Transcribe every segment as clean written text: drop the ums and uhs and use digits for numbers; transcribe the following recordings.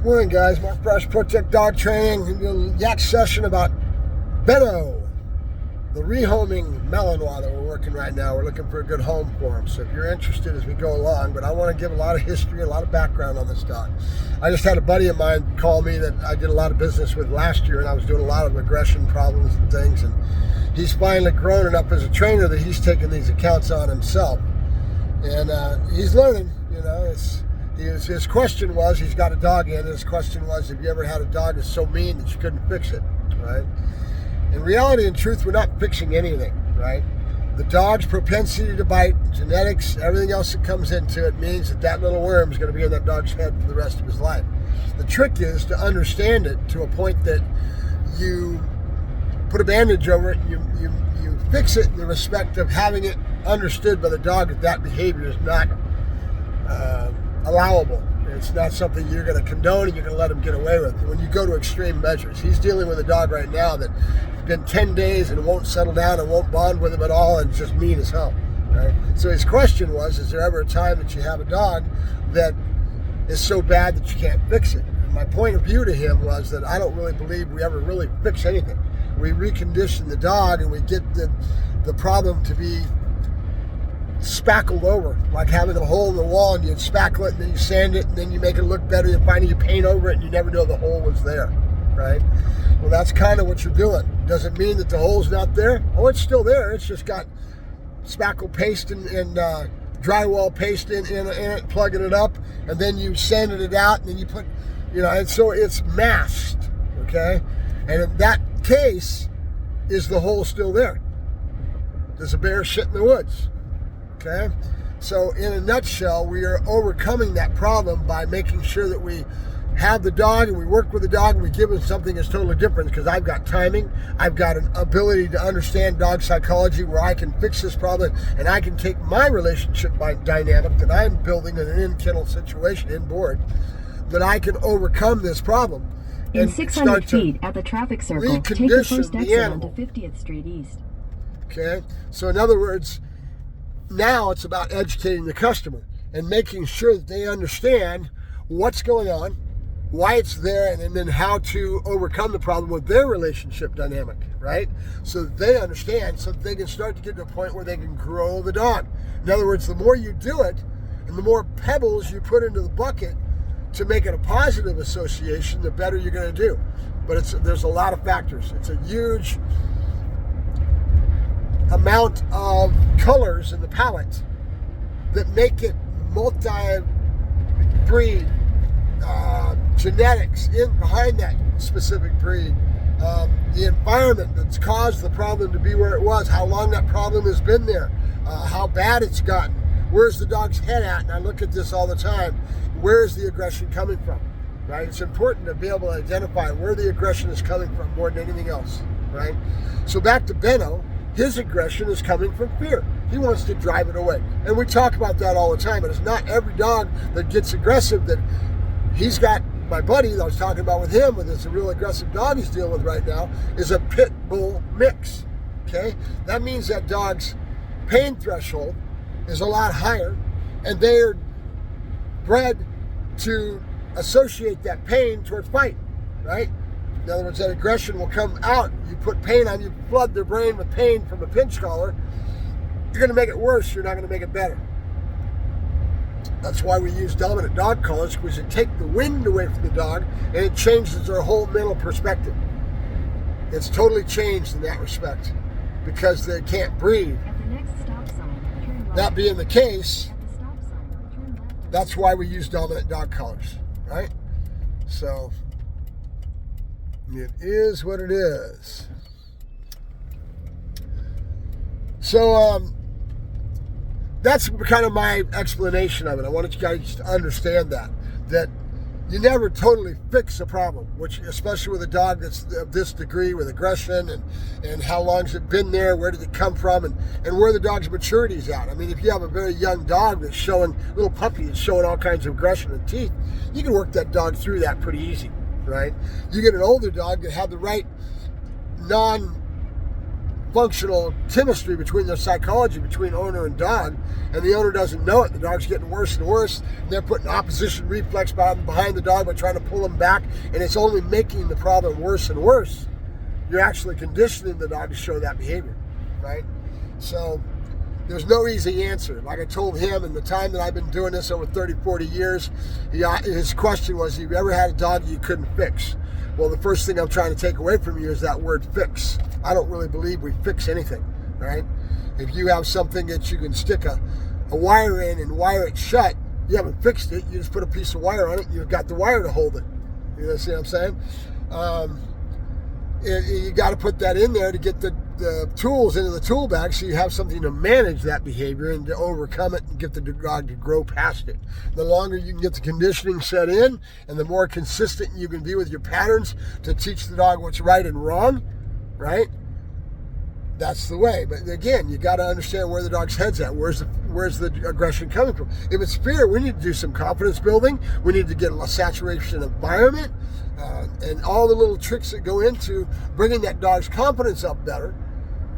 Morning, guys. Mark Fresh, Protect Dog Training. A little yak session about Benoît, the rehoming Malinois that we're working right now. We're looking for a good home for him. So if you're interested as we go along, but I want to give a lot of history, a lot of background on this dog. I just had a buddy of mine call me that I did a lot of business with last year, and I was doing a lot of aggression problems and things. And he's finally grown enough as a trainer that he's taking these accounts on himself. And he's learning, you know. His question was, he's got a dog in, his question was, have you ever had a dog that's so mean that you couldn't fix it, right? In reality and truth, we're not fixing anything, right? The dog's propensity to bite, genetics, everything else that comes into it means that that little worm is going to be in that dog's head for the rest of his life. The trick is to understand it to a point that you put a bandage over it and you fix it in the respect of having it understood by the dog that that behavior is not allowable. It's not something you're going to condone and you're going to let him get away with. When you go to extreme measures, he's dealing with a dog right now that has been 10 days and won't settle down and won't bond with him at all and just mean as hell, right? So his question was, is there ever a time that you have a dog that is so bad that you can't fix it? And my point of view to him was that I don't really believe we ever really fix anything. We recondition the dog and we get the problem to be spackled over, like having a hole in the wall and you spackle it and then you sand it and then you make it look better, and finally you paint over it and you never know the hole was there, right? Well, that's kind of what you're doing. Doesn't mean that the hole's not there. Oh, it's still there. It's just got spackle paste and drywall paste in it, plugging it up, and then you sanded it out and then you put, you know, and so it's masked, okay? And in that case, is the hole still there? Does a bear shit in the woods? Okay, so in a nutshell, we are overcoming that problem by making sure that we have the dog and we work with the dog and we give him something that's totally different, because I've got timing, I've got an ability to understand dog psychology where I can fix this problem, and I can take my relationship dynamic that I'm building in an in-kennel situation, inboard, that I can overcome this problem. In 600 feet at the traffic circle, take the first exit onto 50th Street East. Okay, so in other words, now it's about educating the customer and making sure that they understand what's going on, why it's there, and then how to overcome the problem with their relationship dynamic, right? So that they understand, so that they can start to get to a point where they can grow the dog. In other words, the more you do it and the more pebbles you put into the bucket to make it a positive association, the better you're going to do. But there's a lot of factors. It's a huge amount of colors in the palette that make it multi-breed, genetics in behind that specific breed, the environment that's caused the problem to be where it was, how long that problem has been there, how bad it's gotten, where's the dog's head at, and I look at this all the time, where's the aggression coming from, right? It's important to be able to identify where the aggression is coming from more than anything else, right? So back to Benoît, his aggression is coming from fear. He wants to drive it away. And we talk about that all the time, but it's not every dog that gets aggressive that he's got. My buddy that I was talking about with him, with this real aggressive dog he's dealing with right now, is a pit bull mix, okay? That means that dog's pain threshold is a lot higher, and they're bred to associate that pain towards fight, right? In other words, that aggression will come out. You put pain on, you flood their brain with pain from a pinch collar. You're going to make it worse. You're not going to make it better. That's why we use dominant dog collars, because it takes the wind away from the dog and it changes their whole mental perspective. It's totally changed in that respect because they can't breathe. At the next stop sign, turn right. That being the case, At the stop sign, turn left. that's why we use dominant dog collars, right? So it is what it is. So that's kind of my explanation of it. I wanted you guys to understand that you never totally fix a problem, which especially with a dog that's of this degree with aggression and how long's it been there, where did it come from, and where the dog's maturity is at. I mean, if you have a very young dog that's showing, little puppy that's showing all kinds of aggression and teeth, you can work that dog through that pretty easy, right? You get an older dog that had the right functional chemistry between their psychology, between owner and dog, and the owner doesn't know it. The dog's getting worse and worse. And they're putting opposition reflex behind the dog by trying to pull him back, and it's only making the problem worse and worse. You're actually conditioning the dog to show that behavior, right? So there's no easy answer. Like I told him in the time that I've been doing this over 30, 40 years, his question was, have you ever had a dog you couldn't fix? Well, the first thing I'm trying to take away from you is that word fix. I don't really believe we fix anything, right? If you have something that you can stick a wire in and wire it shut, you haven't fixed it. You just put a piece of wire on it, you've got the wire to hold it. You see what I'm saying? You got to put that in there to get the tools into the tool bag so you have something to manage that behavior and to overcome it and get the dog to grow past it. The longer you can get the conditioning set in and the more consistent you can be with your patterns to teach the dog what's right and wrong, right? That's the way. But again, you got to understand where the dog's head's at. Where's the aggression coming from? If it's fear, we need to do some confidence building. We need to get a saturation environment and all the little tricks that go into bringing that dog's confidence up better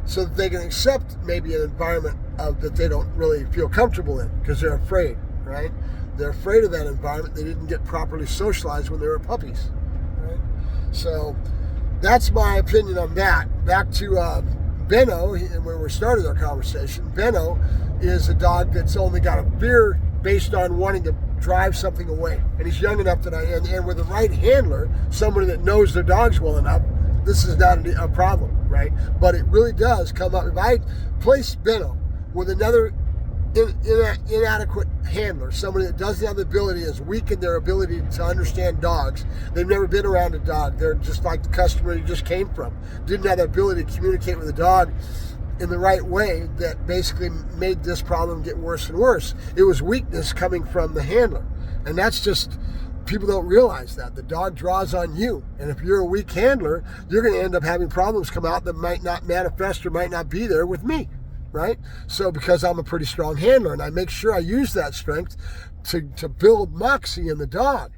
so that they can accept maybe an environment that they don't really feel comfortable in because they're afraid, right? They're afraid of that environment. They didn't get properly socialized when they were puppies, right? So that's my opinion on that. Back to Benno, when we started our conversation, Benno is a dog that's only got a fear based on wanting to drive something away. And he's young enough that and with the right handler, somebody that knows their dogs well enough, this is not a problem, right? But it really does come up. If I place Benno with another inadequate handler, somebody that doesn't have the ability, is weak in their ability to understand dogs, they've never been around a dog, they're just like the customer you just came from, didn't have the ability to communicate with the dog in the right way, that basically made this problem get worse and worse. It was weakness coming from the handler. And that's just, people don't realize that. The dog draws on you. And if you're a weak handler, you're going to end up having problems come out that might not manifest or might not be there with me, right? So because I'm a pretty strong handler and I make sure I use that strength to build moxie in the dog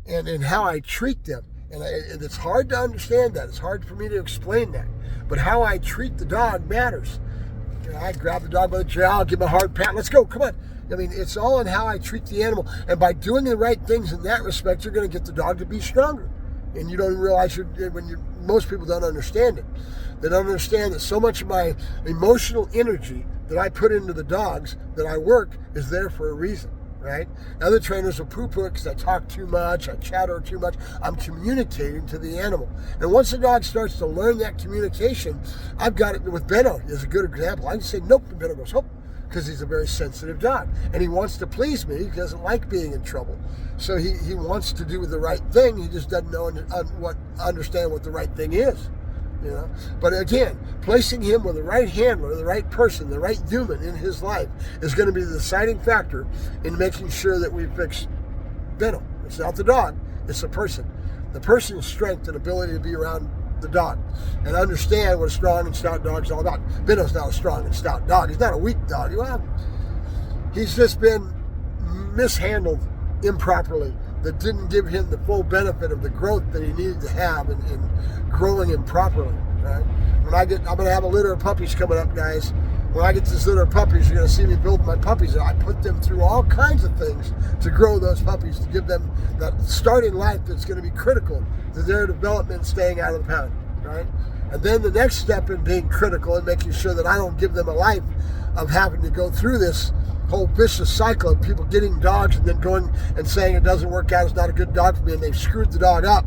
and in how I treat them. And it's hard to understand that. It's hard for me to explain that. But how I treat the dog matters. You know, I grab the dog by the jowl, give him a hard pat, let's go, come on. I mean, it's all in how I treat the animal. And by doing the right things in that respect, you're going to get the dog to be stronger. And you don't even realize most people don't understand it. They don't understand that so much of my emotional energy that I put into the dogs that I work is there for a reason. Right? Other trainers will poo-poo it because I talk too much, I chatter too much. I'm communicating to the animal. And once the dog starts to learn that communication, I've got it with Benno as a good example. I can say nope, and Benno goes, oh, because he's a very sensitive dog. And he wants to please me. He doesn't like being in trouble. So he wants to do the right thing. He just doesn't know understand what the right thing is. You know? But again, placing him with the right handler, the right person, the right human in his life is going to be the deciding factor in making sure that we fix Benno. It's not the dog, it's the person. The person's strength and ability to be around the dog and understand what a strong and stout dog is all about. Benno's not a strong and stout dog. He's not a weak dog. Well, he's just been mishandled improperly that didn't give him the full benefit of the growth that he needed to have in growing him properly, right? I'm going to have a litter of puppies coming up, guys. When I get this litter of puppies, you're going to see me build my puppies. And I put them through all kinds of things to grow those puppies, to give them that start in life that's going to be critical to their development and staying out of the pound, right? And then the next step in being critical and making sure that I don't give them a life of having to go through this whole vicious cycle of people getting dogs and then going and saying it doesn't work out, it's not a good dog for me, and they've screwed the dog up.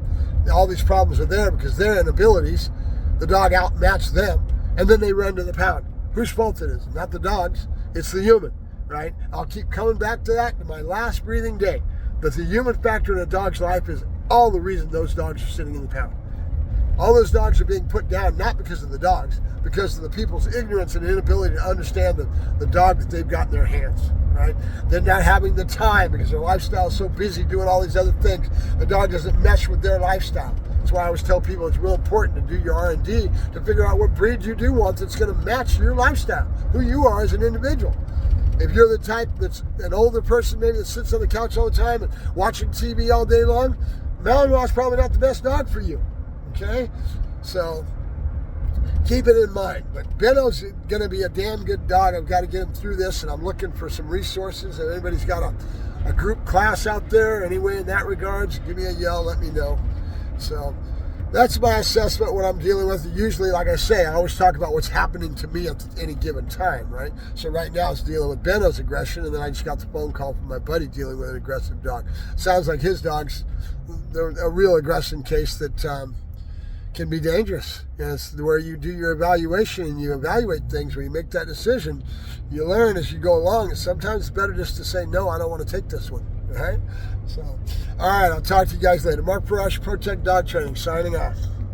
All these problems are there because their inabilities, the dog outmatched them, and then they run to the pound. Whose fault it is? Not the dog's, it's the human, right? I'll keep coming back to that to my last breathing day, that the human factor in a dog's life is all the reason those dogs are sitting in the pound. All those dogs are being put down not because of the dogs, because of the people's ignorance and inability to understand the dog that they've got in their hands, right? They're not having the time because their lifestyle is so busy doing all these other things. The dog doesn't mesh with their lifestyle. That's why I always tell people it's real important to do your R&D to figure out what breed you do want that's going to match your lifestyle, who you are as an individual. If you're the type that's an older person maybe that sits on the couch all the time and watching TV all day long, Malinois is probably not the best dog for you. Okay, so keep it in mind. But Beno's going to be a damn good dog. I've got to get him through this, and I'm looking for some resources. If anybody's got a group class out there, anyway, in that regards, give me a yell, let me know. So that's my assessment, what I'm dealing with. Usually, like I say, I always talk about what's happening to me at any given time, right? So right now it's dealing with Beno's aggression, and then I just got the phone call from my buddy dealing with an aggressive dog. Sounds like his dog's a real aggression case that can be dangerous. And it's where you do your evaluation and you evaluate things, where you make that decision. You learn as you go along, and sometimes it's better just to say, no, I don't want to take this one. All right? So, all right, I'll talk to you guys later. Mark Ferrasci, Protect Dog Training, signing off.